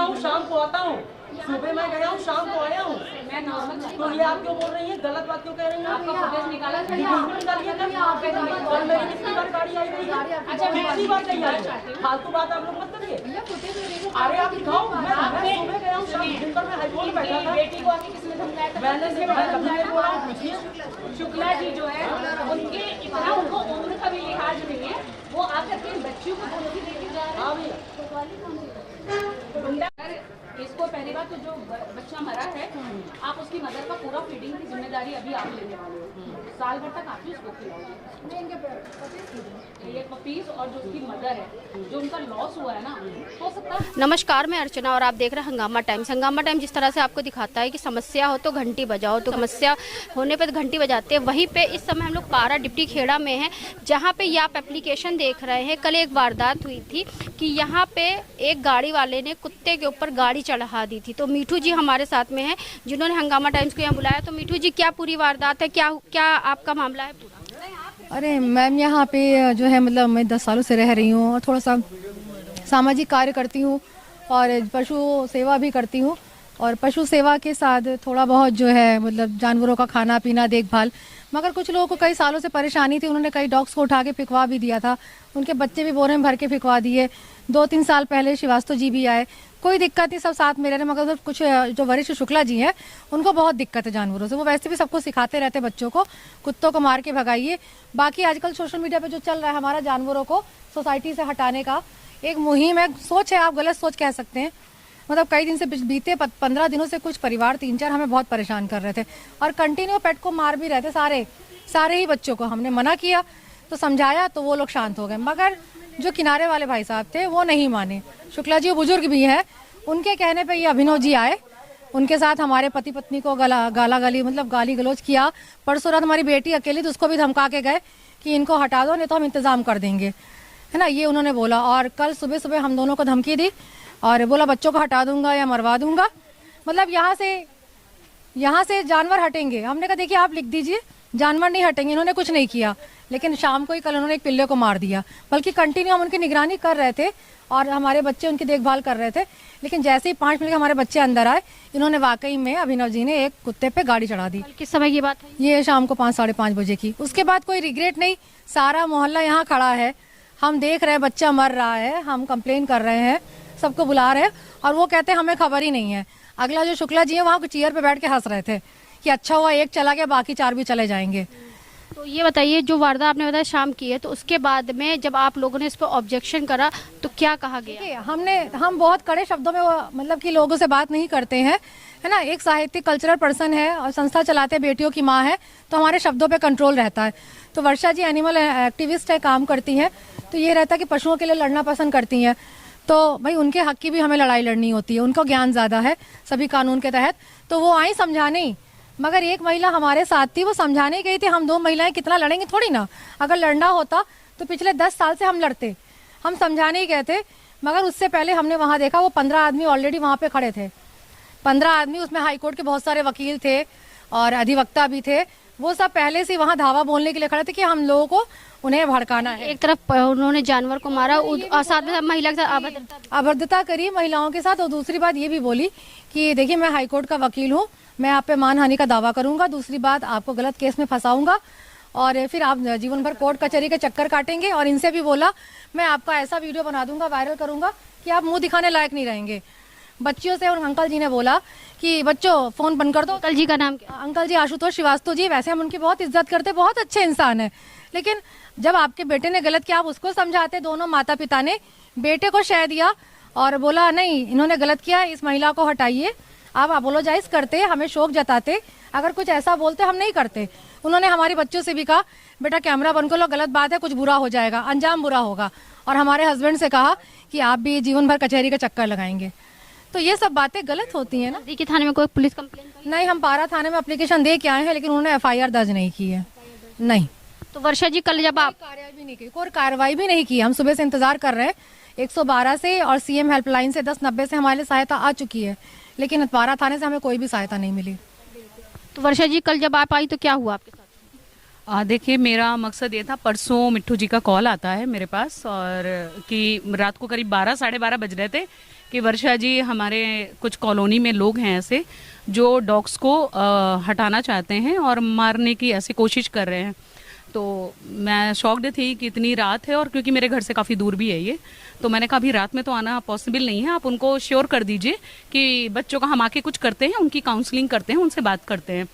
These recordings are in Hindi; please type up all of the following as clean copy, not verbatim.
हूँ, शाम को आता हूँ, सुबह मैं गया हूँ, शाम को आया हूँ। तो ये आप क्यों बोल रही हैं? गलत बात क्यों कह रही हैं? आपका फुटेज निकाला कल मेरी कितनी बार गाड़ी आई गई? अच्छा कितनी बार गई आई? फालतू बात आप लोग मत करिए। अरे आप दिखाओ, मैं सुबह गया हूँ, शाम दिन भर में हाईकोर्ट में बैठा था। बेटी को आके किसने समझाया था? मैंने से मैं कभी नहीं बोला हूँ, पूछिए। शुक्ला जी जो है उनके इतना उनको उम्र का भी लिहाज नहीं है, वो आकर के बच्चियों को धमकी देके जा रहे हाँ भैया। हैं। इसको पहली बात तो जो बच्चा मरा है, आप उसकी मदर का पूरा फीडिंग की जिम्मेदारी अभी आप लेने वाले हो। साल भर तक आप ही उसको खिलाओगे। ये पपीज और जो उसकी मदर है, जो उनका लॉस हुआ है ना, हो सकता है। नमस्कार, मैं अर्चना और आप देख रहे हैं हंगामा टाइम्स। हंगामा टाइम्स जिस तरह से आपको दिखाता है कि समस्या हो तो घंटी बजाओ, तो समस्या होने पर घंटी बजाते हैं। वहीं पे इस समय हम लोग पारा डिप्टी खेड़ा में हैं, जहां पे ये आप एप्लीकेशन देख रहे हैं। कल एक वारदात हुई थी कि यहाँ पे एक गाड़ी वाले ने कुत्ते के ऊपर गाड़ी चढ़ा दी थी। तो मीठू जी हमारे साथ में हैं, जिन्होंने हंगामा टाइम्स को यहाँ बुलाया। तो मीठू जी, क्या पूरी वारदात है, क्या आपका मामला है पूरा? अरे मैम, यहाँ पे जो है मतलब मैं 10 सालों से रह रही हूँ और थोड़ा सा सामाजिक कार्य करती हूँ और पशु सेवा भी करती हूँ। और पशु सेवा के साथ थोड़ा बहुत जो है मतलब जानवरों का खाना पीना देखभाल। मगर कुछ लोगों को कई सालों से परेशानी थी, उन्होंने कई डॉग्स को उठा के फिकवा भी दिया था, उनके बच्चे भी बोरे में भर के फिकवा दिए। 2-3 साल पहले श्रीवास्तव जी भी आए, कोई दिक्कत नहीं, सब साथ में रह रहे। मगर कुछ जो वरिष्ठ शुक्ला जी हैं, उनको बहुत दिक्कत है जानवरों से। वो वैसे भी सबको सिखाते रहते बच्चों को, कुत्तों को मार के भगाइए। बाकी आजकल सोशल मीडिया पे जो चल रहा है, हमारा जानवरों को सोसाइटी से हटाने का एक मुहिम है, सोच है, आप गलत सोच कह सकते हैं। मतलब कई दिन से बीते 15 दिनों से कुछ परिवार 3-4 हमें बहुत परेशान कर रहे थे और कंटिन्यू पेट को मार भी रहे थे। सारे ही बच्चों को हमने मना किया, तो समझाया, तो वो लोग शांत हो गए। मगर जो किनारे वाले भाई साहब थे वो नहीं माने। शुक्ला जी बुजुर्ग भी हैं, उनके कहने पे ये अभिनव जी आए, उनके साथ हमारे पति पत्नी को गाली गलौज किया। परसों रात हमारी बेटी अकेली, तो उसको भी धमका के गए कि इनको हटा दो, नहीं तो हम इंतजाम कर देंगे, है ना, ये उन्होंने बोला। और कल सुबह सुबह हम दोनों को धमकी दी और बोला बच्चों को हटा दूंगा या मरवा दूंगा, मतलब यहाँ से जानवर हटेंगे। हमने कहा देखिए आप लिख दीजिए, जानवर नहीं हटेंगे। इन्होंने कुछ नहीं किया, लेकिन शाम को ही कल उन्होंने एक पिल्ले को मार दिया। बल्कि कंटिन्यू हम उनकी निगरानी कर रहे थे और हमारे बच्चे उनकी देखभाल कर रहे थे। लेकिन जैसे ही 5 मिनट के हमारे बच्चे अंदर आए, इन्होंने वाकई में अभिनव जी ने एक कुत्ते पे गाड़ी चढ़ा दी। किस समय की बात है? ये शाम को 5-5:30 बजे की। उसके बाद कोई रिग्रेट नहीं, सारा मोहल्ला यहाँ खड़ा है, हम देख रहे हैं बच्चा मर रहा है, हम कंप्लेन कर रहे हैं, सबको बुला रहे हैं और वो कहते हैं हमें खबर ही नहीं है। अगला जो शुक्ला जी है वहाँ चेयर पे बैठ के हंस रहे थे कि अच्छा हुआ एक चला गया, बाकी 4 भी चले जाएंगे। तो ये बताइए, जो वारदात आपने बताया शाम की है, तो उसके बाद में जब आप लोगों ने इस पर ऑब्जेक्शन करा तो क्या कहा गया? हम बहुत कड़े शब्दों में मतलब कि लोगों से बात नहीं करते हैं, है ना। एक साहित्यिक कल्चरल पर्सन है और संस्था चलाते बेटियों की माँ है, तो हमारे शब्दों पे कंट्रोल रहता है। तो वर्षा जी एनिमल एक्टिविस्ट है, काम करती हैं, तो ये रहता है कि पशुओं के लिए लड़ना पसंद करती हैं। तो भाई उनके हक की भी हमें लड़ाई लड़नी होती है, उनको ज्ञान ज़्यादा है सभी कानून के तहत। तो वो आई समझाने ही, मगर एक महिला हमारे साथ थी, वो समझाने गई थी। हम 2 महिलाएं कितना लड़ेंगे थोड़ी ना, अगर लड़ना होता तो पिछले 10 साल से हम लड़ते, हम समझाने ही गए थे। मगर उससे पहले हमने वहाँ देखा वो 15 आदमी ऑलरेडी वहाँ पे खड़े थे। 15 आदमी, उसमें हाईकोर्ट के बहुत सारे वकील थे और अधिवक्ता भी थे। वो सब पहले से वहाँ धावा बोलने के लिए खड़े थे कि हम लोगों को उन्हें भड़काना है। एक तरफ उन्होंने जानवर को मारा और साथ में महिला के साथ अभद्रता करी महिलाओं के साथ। और दूसरी बात ये भी बोली कि देखिए मैं हाईकोर्ट का वकील हूँ, मैं आप पे मानहानि का दावा करूंगा, दूसरी बात आपको गलत केस में फंसाऊंगा और फिर आप जीवन भर कोर्ट कचहरी के चक्कर काटेंगे। और इनसे भी बोला मैं आपका ऐसा वीडियो बना दूंगा, वायरल करूंगा कि आप मुंह दिखाने लायक नहीं रहेंगे। बच्चियों से, और अंकल जी ने बोला कि बच्चों फोन बंद कर दो। अंकल जी का नाम क्या? अंकल जी आशुतोष श्रीवास्तव जी। वैसे हम उनकी बहुत इज्जत करते, बहुत अच्छे इंसान है, लेकिन जब आपके बेटे ने गलत किया आप उसको समझाते। दोनों माता पिता ने बेटे को शह दिया और बोला नहीं इन्होंने गलत किया, इस महिला को हटाइए। आप अपोलोजाइज करते, हमें शोक जताते, अगर कुछ ऐसा बोलते हम नहीं करते। उन्होंने हमारे बच्चों से भी कहा बेटा कैमरा बंद कर लो, गलत बात है, कुछ बुरा हो जाएगा, अंजाम बुरा होगा। और हमारे हस्बैंड से कहा कि आप भी जीवन भर कचहरी के चक्कर लगाएंगे। तो ये सब बातें गलत होती हैं ना। नजदीकी थाने में कोई पुलिस कंप्लेंट? नहीं, हम पारा थाने में एप्लीकेशन दे के आए हैं, लेकिन उन्होंने FIR दर्ज नहीं की है। नहीं। तो वर्षा जी कल जब आप कोई कार्रवाई भी नहीं की, हम सुबह से इंतजार कर रहे हैं 112 से और CM हेल्पलाइन से 1090 से हमारे लिए सहायता आ चुकी है, लेकिन पारा थाने से हमें कोई भी सहायता नहीं मिली। तो वर्षा जी कल जब आप आई तो क्या हुआ आपके साथ? देखिए मेरा मकसद ये था, परसों मिट्ठू जी का कॉल आता है मेरे पास और कि रात को करीब 12 साढ़े 12 बज रहे थे कि वर्षा जी, हमारे कुछ कॉलोनी में लोग हैं ऐसे जो डॉग्स को हटाना चाहते हैं और मारने की ऐसी कोशिश कर रहे हैं। तो मैं शॉक्ड थी कि इतनी रात है, और क्योंकि मेरे घर से काफ़ी दूर भी है ये, तो मैंने कहा अभी रात में तो आना पॉसिबल नहीं है, आप उनको श्योर कर दीजिए कि बच्चों का हम आके कुछ करते हैं, उनकी काउंसलिंग करते हैं, उनसे बात करते हैं।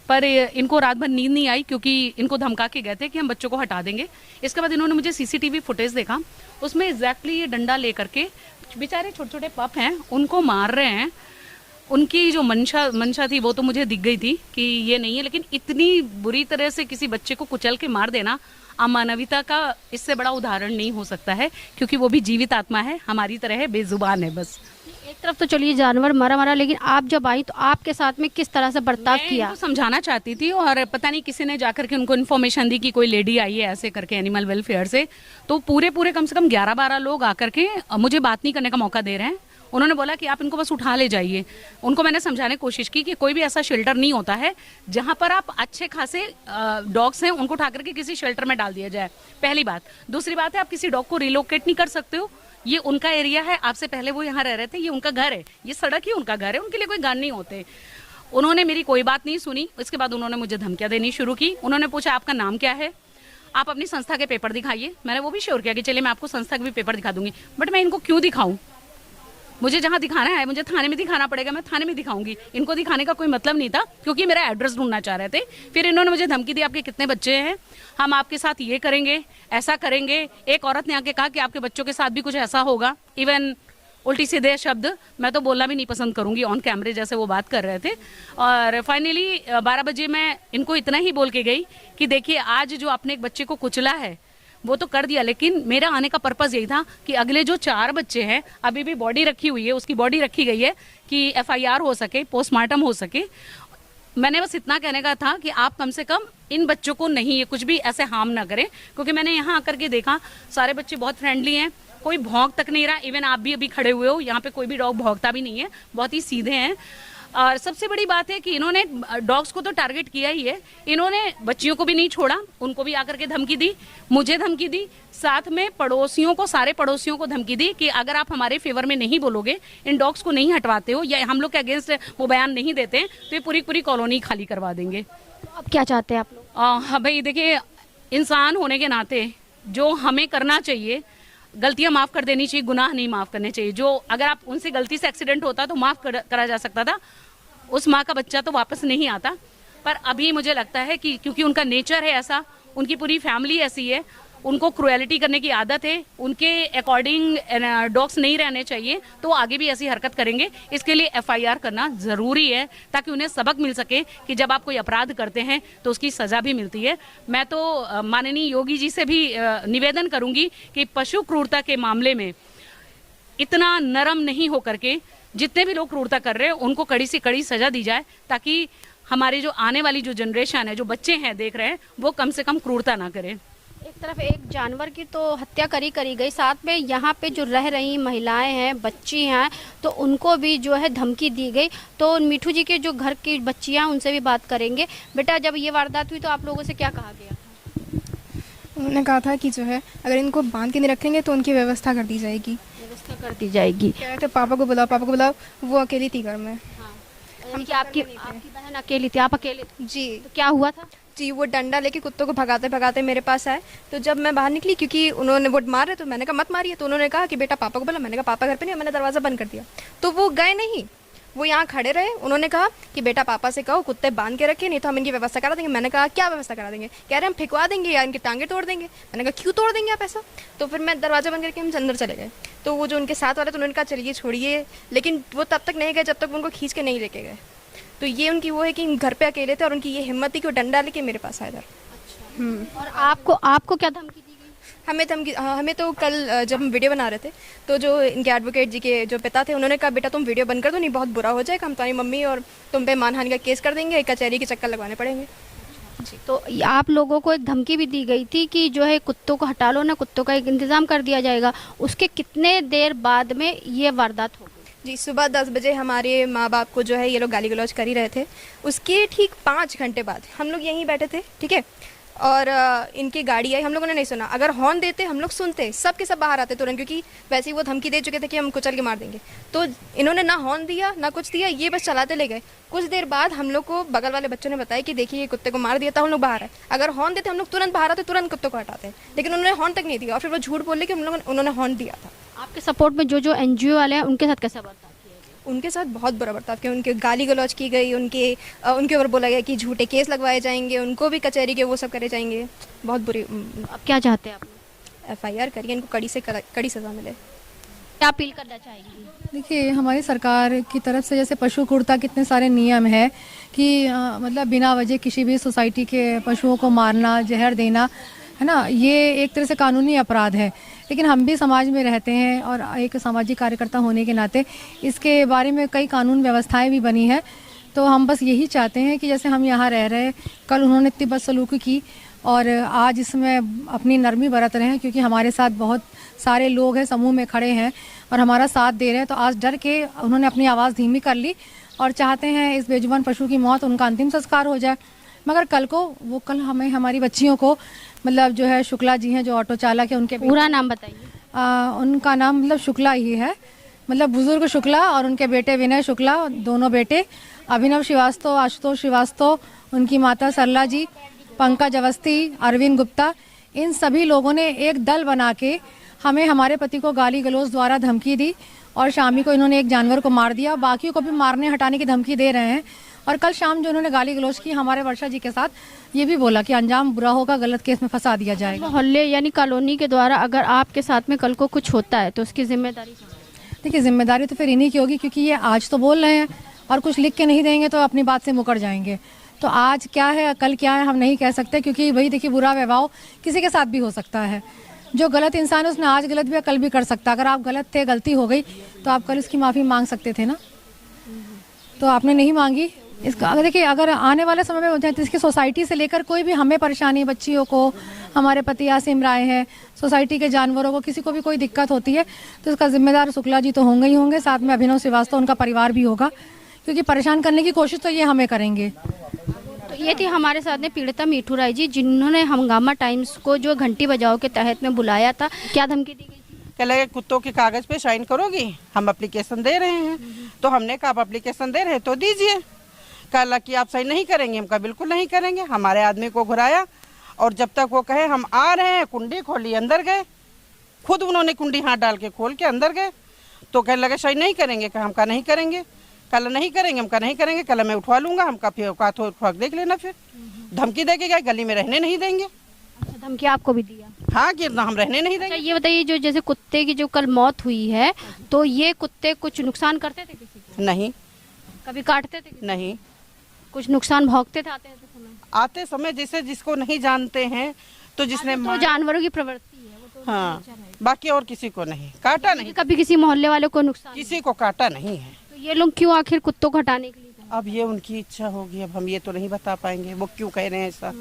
पर इनको रात भर नींद नहीं आई क्योंकि इनको धमका के गए थे कि हम बच्चों को हटा देंगे। इसके बाद इन्होंने मुझे सीसीटीवी फुटेज देखा, उसमें एग्जैक्टली ये डंडा लेकर के बेचारे छोटे छोटे पप हैं उनको मार रहे हैं। उनकी जो मंशा थी वो तो मुझे दिख गई थी कि ये नहीं है, लेकिन इतनी बुरी तरह से किसी बच्चे को कुचल के मार देना अमानवियता का इससे बड़ा उदाहरण नहीं हो सकता है, क्योंकि वो भी जीवित आत्मा है, हमारी तरह है, बेजुबान है। बस एक तरफ तो चलिए जानवर मरा, लेकिन आप जब आई तो आपके साथ में किस तरह से बर्ताव किया? मैं समझाना चाहती थी और पता नहीं किसी ने जाकर के उनको इन्फॉर्मेशन दी कि कोई लेडी आई है ऐसे करके एनिमल वेलफेयर से। तो पूरे कम से कम 11-12 लोग आकर के मुझे बात नहीं करने का मौका दे रहे हैं। उन्होंने बोला कि आप इनको बस उठा ले जाइए। उनको मैंने समझाने की कोशिश की कि कोई भी ऐसा शेल्टर नहीं होता है जहां पर आप अच्छे खासे डॉग्स हैं उनको उठा करके किसी शेल्टर में डाल दिया जाए, पहली बात। दूसरी बात है, आप किसी डॉग को रिलोकेट नहीं कर सकते हो, ये उनका एरिया है, आपसे पहले वो यहाँ रह रहे थे, ये उनका घर है, ये सड़क ही उनका घर है, उनके लिए कोई गन नहीं होते। उन्होंने मेरी कोई बात नहीं सुनी। इसके बाद उन्होंने मुझे धमकियां देनी शुरू की। उन्होंने पूछा आपका नाम क्या है, आप अपनी संस्था के पेपर दिखाइए। मैंने वो भी श्योर किया कि चलिए मैं आपको संस्था के भी पेपर दिखा दूंगी, बट मैं इनको क्यों दिखाऊं? मुझे जहां दिखाना है मुझे थाने में दिखाना पड़ेगा, मैं थाने में दिखाऊंगी। इनको दिखाने का कोई मतलब नहीं था क्योंकि मेरा एड्रेस ढूंढना चाह रहे थे। फिर इन्होंने मुझे धमकी दी, आपके कितने बच्चे हैं, हम आपके साथ ये करेंगे, ऐसा करेंगे। एक औरत ने आके कहा कि आपके बच्चों के साथ भी कुछ ऐसा होगा। इवन उल्टी सीधे शब्द मैं तो बोलना भी नहीं पसंद करूंगी ऑन कैमरे, जैसे वो बात कर रहे थे। और फाइनली 12 बजे मैं इनको इतना ही बोल के गई कि देखिए, आज जो आपने एक बच्चे को कुचला है वो तो कर दिया, लेकिन मेरा आने का पर्पस यही था कि अगले जो 4 बच्चे हैं, अभी भी बॉडी रखी हुई है, उसकी बॉडी रखी गई है कि FIR हो सके, पोस्टमार्टम हो सके। मैंने बस इतना कहने का था कि आप कम से कम इन बच्चों को नहीं ये कुछ भी ऐसे हार्म ना करें, क्योंकि मैंने यहाँ आकर के देखा सारे बच्चे बहुत फ्रेंडली हैं, कोई भौंक तक नहीं रहा। इवन आप भी अभी खड़े हुए हो, यहाँ पे कोई भी डॉग भौंकता भी नहीं है, बहुत ही सीधे हैं। और सबसे बड़ी बात है कि इन्होंने डॉग्स को तो टारगेट किया ही है, इन्होंने बच्चियों को भी नहीं छोड़ा, उनको भी आकर के धमकी दी, मुझे धमकी दी, साथ में पड़ोसियों को, सारे पड़ोसियों को धमकी दी कि अगर आप हमारे फेवर में नहीं बोलोगे, इन डॉग्स को नहीं हटवाते हो या हम लोग के अगेंस्ट वो बयान नहीं देते हैं, तो ये पूरी कॉलोनी खाली करवा देंगे। तो अब क्या चाहते हैं आप लोग? हाँ भाई, देखिए, इंसान होने के नाते जो हमें करना चाहिए, गलतियां माफ कर देनी चाहिए, गुनाह नहीं माफ करने चाहिए। जो अगर आप उनसे गलती से एक्सीडेंट होता तो माफ करा जा सकता था, उस माँ का बच्चा तो वापस नहीं आता। पर अभी मुझे लगता है कि क्योंकि उनका नेचर है ऐसा, उनकी पूरी फैमिली ऐसी है, उनको क्रुएलिटी करने की आदत है, उनके अकॉर्डिंग डॉग्स नहीं रहने चाहिए, तो आगे भी ऐसी हरकत करेंगे। इसके लिए FIR करना ज़रूरी है ताकि उन्हें सबक मिल सके कि जब आप कोई अपराध करते हैं तो उसकी सज़ा भी मिलती है। मैं तो माननीय योगी जी से भी निवेदन करूंगी कि पशु क्रूरता के मामले में इतना नरम नहीं हो करके जितने भी लोग क्रूरता कर रहे हैं उनको कड़ी से कड़ी सज़ा दी जाए, ताकि हमारे जो आने वाली जो जनरेशन है, जो बच्चे हैं देख रहे हैं, वो कम से कम क्रूरता ना करें। एक तरफ एक जानवर की तो हत्या करी गई, साथ में यहाँ पे जो रह रही महिलाएं हैं, बच्ची हैं, तो उनको भी जो है धमकी दी गई। तो मीठू जी के जो घर की बच्चियां, उनसे भी बात करेंगे। बेटा, जब ये वारदात हुई तो आप लोगों से क्या कहा गया? उन्होंने कहा था कि जो है अगर इनको बांध के नहीं रखेंगे तो उनकी व्यवस्था कर दी जाएगी। व्यवस्था कर दी जाएगी। कह रहे थे पापा को बुलाओ, वो अकेली थी घर में। हम क्या आपकी बहन अकेली थी, आप अकेले थे? जी। तो क्या हुआ था? जी, वो डंडा लेके कुत्तों को भगाते भगाते मेरे पास आए। तो जब मैं बाहर निकली, क्योंकि उन्होंने वो मार रहे, तो मैंने कहा मत मारिए। तो उन्होंने कहा कि बेटा पापा को बुला। मैंने कहा पापा घर पे नहीं, मैंने दरवाज़ा बंद कर दिया। तो वो गए नहीं, वो यहाँ खड़े रहे। उन्होंने कहा कि बेटा पापा से कहो कुत्ते बांध के रखे, नहीं तो हम इनकी व्यवस्था करा देंगे। मैंने कहा क्या व्यवस्था करा देंगे? कह रहे हम फिकवा देंगे या इनकी टांगे तोड़ देंगे। मैंने कहा क्यों तोड़ देंगे आप ऐसा? तो फिर मैं दरवाज़ा बंद करके हम अंदर चले गए। तो वो जो उनके साथ वाले, तो उन्होंने कहा चलिए छोड़िए, लेकिन वो तब तक नहीं गए जब तक उनको खींच के नहीं लेके गए। तो ये उनकी वो है कि घर पे अकेले थे और उनकी ये हिम्मत थी कि वो डंडा लेके मेरे पास आए इधर। और आपको क्या धमकी दी गई? हमें तो कल जब हम वीडियो बना रहे थे, तो जो इनके एडवोकेट जी के जो पिता थे, उन्होंने कहा बेटा तुम वीडियो बंद कर दो, नहीं बहुत बुरा हो जाएगा, हम तुम्हारी मम्मी और तुम पे मानहानि का केस कर देंगे, कचहरी के चक्कर लगवाने पड़ेंगे। जी। तो आप लोगों को एक धमकी भी दी गई थी कि जो है कुत्तों को हटा लो ना, कुत्तों का एक इंतज़ाम कर दिया जाएगा। उसके कितने देर बाद में ये वारदात हो गई? जी, सुबह 10 बजे हमारे माँ बाप को जो है ये लोग गाली गलौज कर ही रहे थे। उसके ठीक 5 घंटे बाद हम लोग यहीं बैठे थे, ठीक है, और इनकी गाड़ी आई, हम लोगों ने नहीं सुना। अगर हॉर्न देते हम लोग सुनते, सब के सब बाहर आते तुरंत, क्योंकि वैसे ही वो धमकी दे चुके थे कि हम कुचल के मार देंगे। तो इन्होंने ना हॉर्न दिया ना कुछ दिया, ये बस चलाते ले गए। कुछ देर बाद हम लोग को बगल वाले बच्चों ने बताया कि देखिए ये कुत्ते को मार दिया था, हम लोग बाहर आए। अगर हॉर्न देते हम लोग तुरंत बाहर आते, तुरंत कुत्ते को हटाते, लेकिन उन्होंने हॉर्न तक नहीं दिया। और फिर वो झूठ बोले कि उन्होंने हॉर्न दिया था। आपके सपोर्ट में जो NGO वाले हैं उनके साथ कैसा बर्ताव किया गया? उनके साथ बहुत बुरा बर्ताव किया, उनके गाली गलौज की गई, उनके ऊपर बोला गया कि झूठे केस लगवाए जाएंगे, उनको भी कचहरी के वो सब करे जाएंगे। बहुत बुरी। अब क्या चाहते हैं आप? FIR करिए, इनको कड़ी से कड़ी सज़ा मिले। क्या अपील करना चाहेंगी? देखिए, हमारी सरकार की तरफ से जैसे पशु क्रूरता के इतने सारे नियम है कि मतलब बिना वजह किसी भी सोसाइटी के पशुओं को मारना, जहर देना, है ना, ये एक तरह से कानूनी अपराध है। लेकिन हम भी समाज में रहते हैं और एक सामाजिक कार्यकर्ता होने के नाते इसके बारे में कई कानून व्यवस्थाएं भी बनी है। तो हम बस यही चाहते हैं कि जैसे हम यहाँ रह रहे, कल उन्होंने इतनी बदसलूकी की और आज इसमें अपनी नरमी बरत रहे हैं, क्योंकि हमारे साथ बहुत सारे लोग हैं, समूह में खड़े हैं और हमारा साथ दे रहे हैं। तो आज डर के उन्होंने अपनी आवाज़ धीमी कर ली और चाहते हैं इस बेजुबान पशु की मौत, उनका अंतिम संस्कार हो जाए। मगर कल हमें हमारी बच्चियों को मतलब जो है शुक्ला जी हैं जो ऑटो चालक है, उनके पूरा नाम बताइए। उनका नाम मतलब शुक्ला ही है, मतलब बुजुर्ग शुक्ला, और उनके बेटे विनय शुक्ला, दोनों बेटे अभिनव श्रीवास्तव, आशुतोष श्रीवास्तव, उनकी माता सरला जी, पंकज अवस्थी, अरविंद गुप्ता, इन सभी लोगों ने एक दल बना के हमें हमारे पति को गाली गलौज द्वारा धमकी दी और शामी को इन्होंने एक जानवर को मार दिया, बाकियों को भी मारने हटाने की धमकी दे रहे हैं। और कल शाम जो उन्होंने गाली गलौज की हमारे वर्षा जी के साथ, ये भी बोला कि अंजाम बुरा होगा, गलत केस में फंसा दिया जाएगा। मोहल्ले यानी कॉलोनी के द्वारा अगर आपके साथ में कल को कुछ होता है तो उसकी जिम्मेदारी? देखिए, जिम्मेदारी तो फिर इन्हीं की होगी, क्योंकि ये आज तो बोल रहे हैं और कुछ लिख के नहीं देंगे तो अपनी बात से मुकर जाएंगे। तो आज क्या है कल क्या है हम नहीं कह सकते, क्योंकि वही देखिए बुरा व्यवहार किसी के साथ भी हो सकता है। जो गलत इंसान है उसने आज गलत भी कल भी कर सकता। अगर आप गलत थे, गलती हो गई, तो आप कल उसकी माफ़ी मांग सकते थे ना, तो आपने नहीं मांगी। इसका अगर देखिए अगर आने वाले समय में हो जाए तो इसकी सोसाइटी से लेकर कोई भी हमें परेशानी, बच्चियों को, हमारे पति आसिम राय है, सोसाइटी के जानवरों को, किसी को भी कोई दिक्कत होती है तो इसका जिम्मेदार शुक्ला जी तो होंगे ही होंगे, साथ में अभिनव श्रीवास्तव, उनका परिवार भी होगा, क्योंकि परेशान करने की कोशिश तो ये हमें करेंगे। तो ये थी हमारे साथ में पीड़िता मीठू राय जी, जिन्होंने हंगामा टाइम्स को जो घंटी बजाओ के तहत में बुलाया था। क्या धमकी दी गई थी? कह लगे कुत्तों के कागज पे साइन करोगी, हम एप्लीकेशन दे रहे हैं। तो हमने कहा आप एप्लीकेशन दे रहे हैं तो दीजिए। कहा कि आप साइन नहीं करेंगे, हम कहा बिल्कुल नहीं करेंगे। हमारे आदमी को घुराया और जब तक वो कहे हम आ रहे हैं, कुंडी खोली, अंदर गए, खुद उन्होंने कुंडी हाथ डाल के खोल के अंदर गए। तो कहने लगे साइन नहीं करेंगे, कहा हम कहा नहीं करेंगे। कल नहीं करेंगे, हम कहा नहीं करेंगे, कल मैं उठवा लूंगा। हम कहा फिर औकात हो उठवा देख लेना। फिर धमकी दे के गए, गली में रहने नहीं देंगे। अच्छा, धमकी आपको भी दिया? हाँ, कि हम रहने नहीं देंगे। अच्छा, ये बताइए जो जैसे कुत्ते की जो कल मौत हुई है, तो ये कुत्ते कुछ नुकसान करते थे किसी को? नहीं। कभी काटते थे? नहीं। कुछ नुकसान भोगते थे आते समय जैसे जिसको नहीं जानते हैं तो जिसने तो जानवरों की प्रवृत्ति है वो तो हाँ, बाकी और किसी को नहीं काटा, नहीं कभी किसी मोहल्ले वाले को नुकसान, किसी को काटा नहीं है। तो ये लोग क्यों आखिर कुत्तों को हटाने के लिए? अब ये उनकी इच्छा होगी, अब हम ये तो नहीं बता पाएंगे वो क्यों कह रहे हैं ऐसा।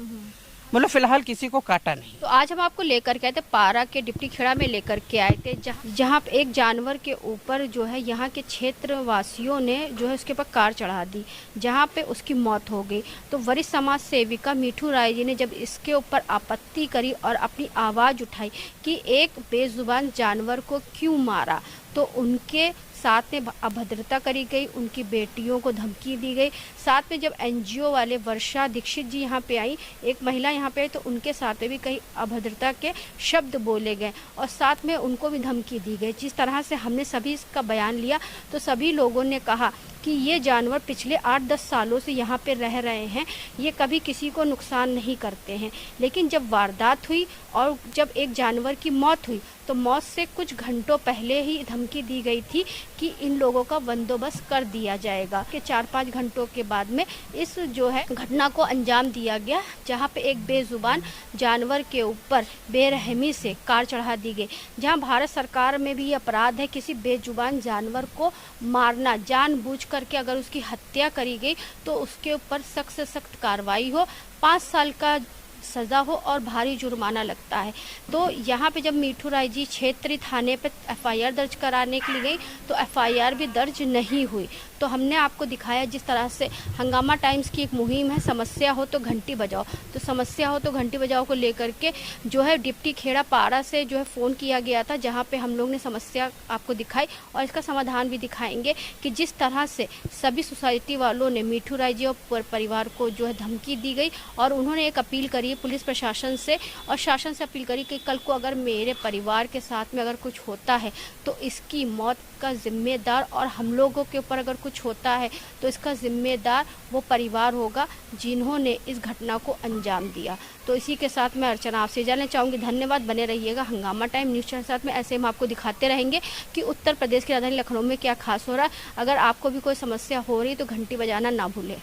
मतलब फिलहाल किसी को काटा नहीं। तो आज हम आपको लेकर के आए थे, पारा के डिप्टी खेड़ा में लेकर के आए थे, जहाँ पे एक जानवर के ऊपर जो है यहाँ के क्षेत्र वासियों ने जो है उसके ऊपर कार चढ़ा दी, जहाँ पे उसकी मौत हो गई। तो वरिष्ठ समाज सेविका मीठू राय जी ने जब इसके ऊपर आपत्ति करी और अपनी आवाज़ उठाई कि एक बेजुबान जानवर को क्यों मारा, तो उनके साथ में अभद्रता करी गई, उनकी बेटियों को धमकी दी गई। साथ में जब NGO वाले वर्षा दीक्षित जी यहाँ पे आई, एक महिला यहाँ पे आई, तो उनके साथ में भी कई अभद्रता के शब्द बोले गए और साथ में उनको भी धमकी दी गई। जिस तरह से हमने सभी इसका बयान लिया तो सभी लोगों ने कहा कि ये जानवर पिछले 8-10 सालों से यहाँ पे रह रहे हैं, ये कभी किसी को नुकसान नहीं करते हैं। लेकिन जब वारदात हुई और जब एक जानवर की मौत हुई तो मौत से कुछ घंटों पहले ही धमकी दी गई थी कि इन लोगों का बंदोबस्त कर दिया जाएगा। कि 4-5 घंटों के बाद में इस जो है घटना को अंजाम दिया गया, जहाँ पे एक बेजुबान जानवर के ऊपर बेरहमी से कार चढ़ा दी गई। जहाँ भारत सरकार में भी अपराध है किसी बेजुबान जानवर को मारना, जानबूझ करके अगर उसकी हत्या करी गई तो उसके ऊपर सख्त से सख्त कार्रवाई हो। 5 साल का सज़ा हो और भारी जुर्माना लगता है। तो यहाँ पे जब मिठू राय जी क्षेत्रीय थाने पे एफआईआर दर्ज कराने के लिए गई तो एफआईआर भी दर्ज नहीं हुई। तो हमने आपको दिखाया जिस तरह से हंगामा टाइम्स की एक मुहिम है, समस्या हो तो घंटी बजाओ। तो समस्या हो तो घंटी बजाओ को लेकर के जो है डिप्टी खेड़ा पारा से जो है फ़ोन किया गया था, जहाँ पे हम लोग ने समस्या आपको दिखाई और इसका समाधान भी दिखाएंगे कि जिस तरह से सभी सोसाइटी वालों ने मिठू राय जी और परिवार को जो है धमकी दी गई और उन्होंने एक अपील करी पुलिस प्रशासन से और शासन से अपील करी कि कल को अगर मेरे परिवार के साथ में अगर कुछ होता है तो इसकी मौत का जिम्मेदार और हम लोगों के ऊपर अगर कुछ होता है तो इसका जिम्मेदार वो परिवार होगा जिन्होंने इस घटना को अंजाम दिया। तो इसी के साथ मैं अर्चना आपसे जानना चाहूँगी। धन्यवाद, बने रहिएगा हंगामा टाइम न्यूज़ चैनल के साथ में। ऐसे हम आपको दिखाते रहेंगे कि उत्तर प्रदेश की राजधानी लखनऊ में क्या खास हो रहा है। अगर आपको भी कोई समस्या हो रही तो घंटी बजाना ना भूलें।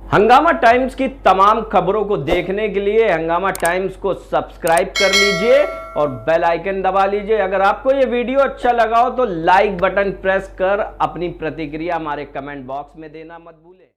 हंगामा टाइम्स की तमाम खबरों को देखने के लिए हंगामा टाइम्स को सब्सक्राइब कर लीजिए और बेल आइकन दबा लीजिए। अगर आपको ये वीडियो अच्छा लगा हो तो लाइक बटन प्रेस कर अपनी प्रतिक्रिया हमारे कमेंट बॉक्स में देना मत भूलें।